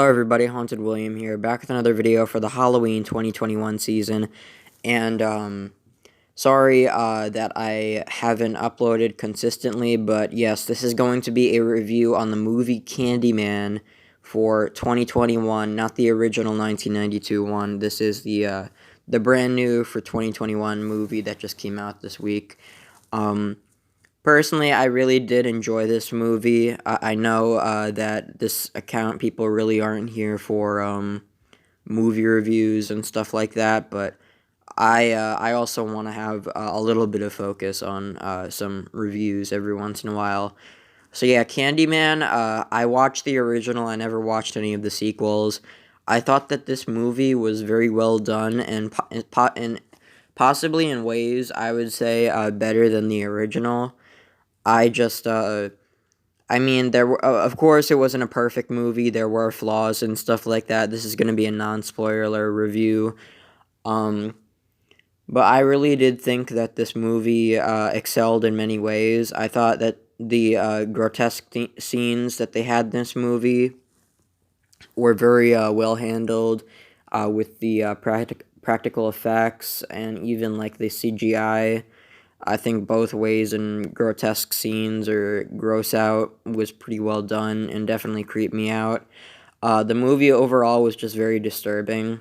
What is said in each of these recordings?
Hello everybody, Haunted William here, back with another video for the Halloween 2021 season, and sorry that I haven't uploaded consistently, but yes, this is going to be a review on the movie Candyman for 2021, not the original 1992 one. This is the brand new for 2021 movie that just came out this week. Personally, I really did enjoy this movie. I know that this account people really aren't here for movie reviews and stuff like that, but I also want to have a little bit of focus on some reviews every once in a while. So yeah, Candyman. I watched the original. I never watched any of the sequels. I thought that this movie was very well done and possibly in ways I would say better than the original. I just, I mean, of course, it wasn't a perfect movie. There were flaws and stuff like that. This is going to be a non-spoiler review. Um, but I really did think that this movie excelled in many ways. I thought that the grotesque scenes that they had in this movie were very well handled with the practical effects and even like the CGI. I think both ways in grotesque scenes or gross out was pretty well done and definitely creeped me out. The movie overall was just very disturbing,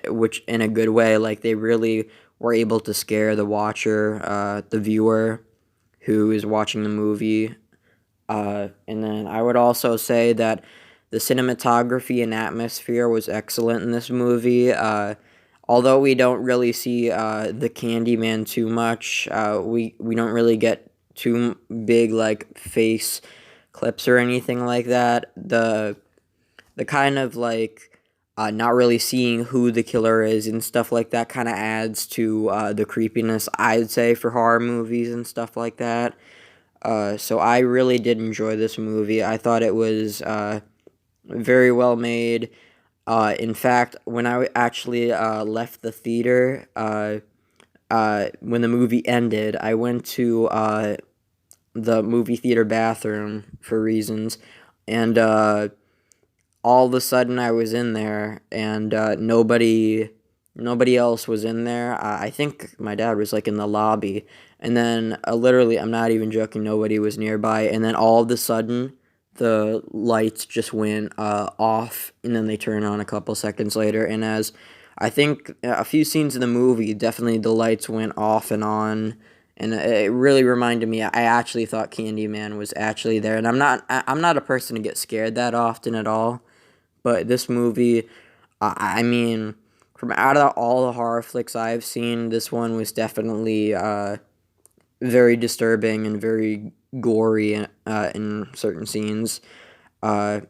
which in a good way. Like they really were able to scare the watcher, the viewer who is watching the movie. And then I would also say that the cinematography and atmosphere was excellent in this movie. Although we don't really see the Candyman too much, we don't really get too big like face clips or anything like that. The kind of like not really seeing who the killer is and stuff like that kind of adds to the creepiness, I'd say, for horror movies and stuff like that. So I really did enjoy this movie. I thought it was very well made. In fact, when I actually left the theater, when the movie ended, I went to the movie theater bathroom for reasons, and all of a sudden I was in there, and nobody else was in there. I think my dad was like in the lobby, and then literally, I'm not even joking, nobody was nearby, and then all of a sudden the lights just went off, and then they turned on a couple seconds later. And as I think a few scenes in the movie, definitely the lights went off and on, and it really reminded me. I actually thought Candyman was actually there, and I'm not a person to get scared that often at all. But this movie, I mean, from out of all the horror flicks I've seen, this one was definitely very disturbing and very gory in certain scenes. Uh,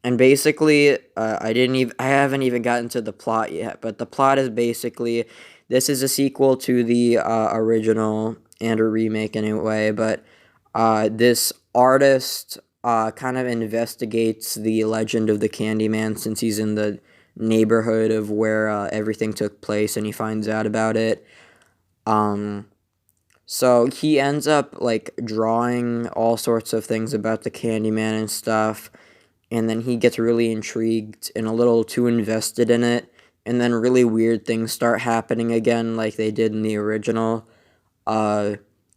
and basically, I haven't even gotten to the plot yet. But the plot is basically, this is a sequel to the original and a remake in a way. But this artist kind of investigates the legend of the Candyman since he's in the neighborhood of where everything took place, and he finds out about it. So he ends up like drawing all sorts of things about the Candyman and stuff, and then he gets really intrigued and a little too invested in it, and then really weird things start happening again like they did in the original. Uh,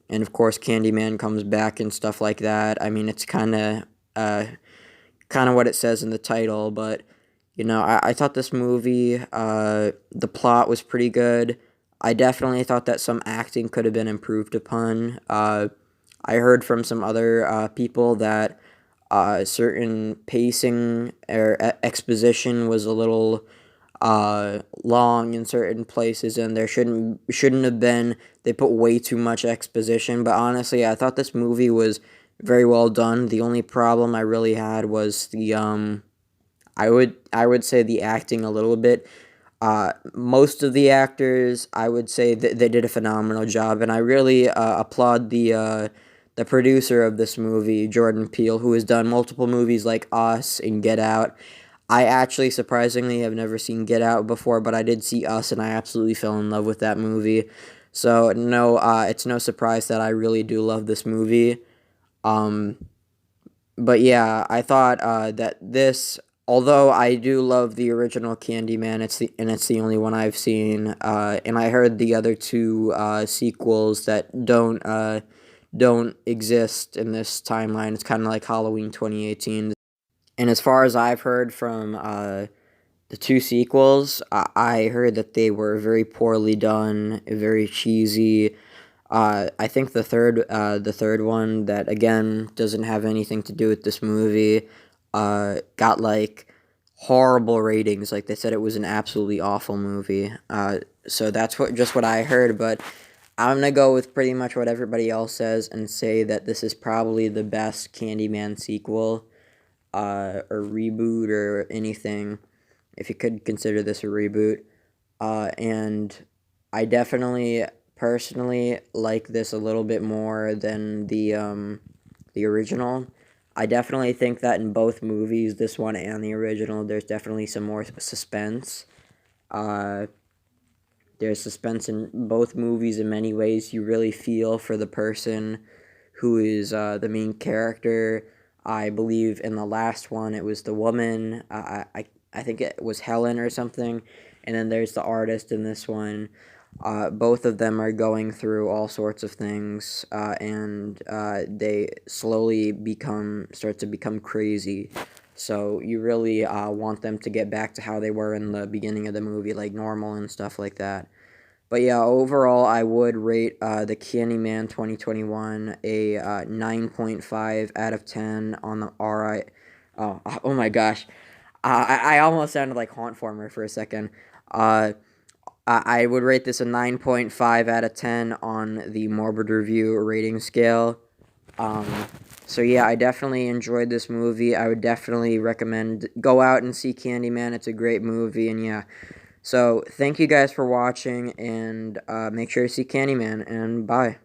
and of course Candyman comes back and stuff like that. I mean, it's kind of what it says in the title, but you know, I thought this movie, the plot was pretty good. I definitely thought that some acting could have been improved upon. I heard from some other people that certain pacing or exposition was a little long in certain places, and there shouldn't have been. They put way too much exposition, but honestly, I thought this movie was very well done. The only problem I really had was the I would say the acting a little bit. Most of the actors, I would say that they did a phenomenal job, and I really applaud the producer of this movie, Jordan Peele, who has done multiple movies like Us and Get Out. I actually surprisingly have never seen Get Out before, but I did see Us, and I absolutely fell in love with that movie. So no, it's no surprise that I really do love this movie. Um, but yeah, I thought that this Although I do love the original Candyman, it's the only one I've seen. And I heard the other two sequels that don't exist in this timeline. It's kind of like Halloween 2018. And as far as I've heard from the two sequels, I heard that they were very poorly done, very cheesy. I think the third one that again doesn't have anything to do with this movie, got like horrible ratings. Like they said, it was an absolutely awful movie. So that's what I heard. But I'm gonna go with pretty much what everybody else says and say that this is probably the best Candyman sequel, or reboot or anything, if you could consider this a reboot. And I definitely personally like this a little bit more than the original. I definitely think that in both movies, this one and the original, there's definitely some more suspense. Uh, there's suspense in both movies in many ways. You really feel for the person who is the main character. I believe in the last one it was the woman. I think it was Helen or something. And then there's the artist in this one. Both of them are going through all sorts of things, and they slowly start to become crazy. So you really want them to get back to how they were in the beginning of the movie, like normal and stuff like that. But yeah, overall, I would rate the Candyman 2021 a 9.5 out of 10 on the RI. Oh my gosh. I almost sounded like Haunt Former for a second. Uh, I would rate this a 9.5 out of 10 on the Morbid Review rating scale. Um, so yeah, I definitely enjoyed this movie. I would definitely recommend go out and see Candyman. It's a great movie, and yeah. So thank you guys for watching, and make sure to see Candyman, and bye.